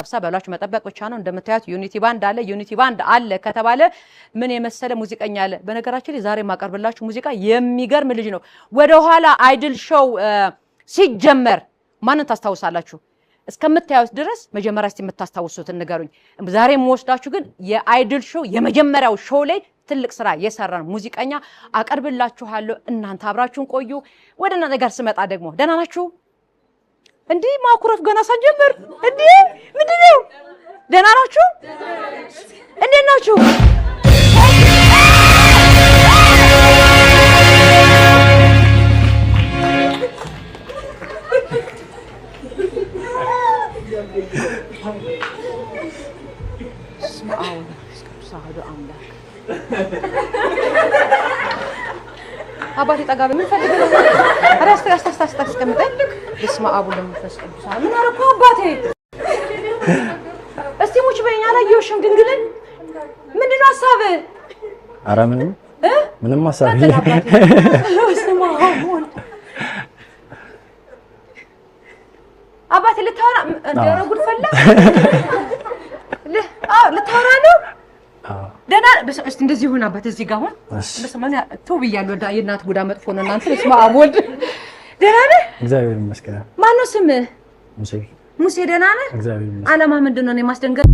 ሰብሳ በላችሁ መጠበቅ ብቻ ነው እንደምታዩት ዩኒቲ ባንድ አለ ከተባለ ምን የመሰለ ሙዚቀኛ አለ በነገራችን ላይ ዛሬ ማቀርብላችሁ ሙዚቃ የሚገርም ልጅ ነው ወደ ኋላ አይድል ሾው ሲጀመር ማንን ታስታውሳላችሁ እስከምታዩት ድረስ መጀመሪያ እስቲ የምታስታውሱት ንገሩኝ ዛሬ የምወስዳችሁ ግን የአይድል ሾው የመጀመሪያው ሾው ላይ ትልቅ ስራ የሰራን ሙዚቀኛ አቀርብላችኋለሁ እናንተ አብራችሁን ቆዩ ወደና ነገር ስመጣ ደግሞ ደህና ናችሁ እንዴ ማኩረፍ ገና ሳንጀምር እንዴ ምንድነው ደህና ናችሁ እንዴት ናችሁ ስማው ሳህዶ አምላክ አባቴ ጠጋብ ምን ፈልገህ ነው አራስተ አስቀምጠኝ በስመ አብ ወመንፈስ ቅዱስ ምን አረኩ አባቴ እስቲ ሙች በእኛ ላይ ይወሽም ድንግልን ምንድነው ሐሳብ አረ ምንም ሐሳብ አባቴ ልታወራ እንደረ ጉድ ፈላ ልታወራ ነው ደና እስቲ እንደዚህ ሆነ አባቴ እዚህ ጋር ሆነ በሰማኛ ተውብያለሁ የእናት ጉዳ መጥፎ ነው እናንተ በስመ አብ ወልድ ደና ነህ እግዚአብሔር ይመስገን ማነው ስምህ ሙሴ ደና ነህ እግዚአብሔር ይመስገን አላማ ምንድነው እኔ ማስደንገጥ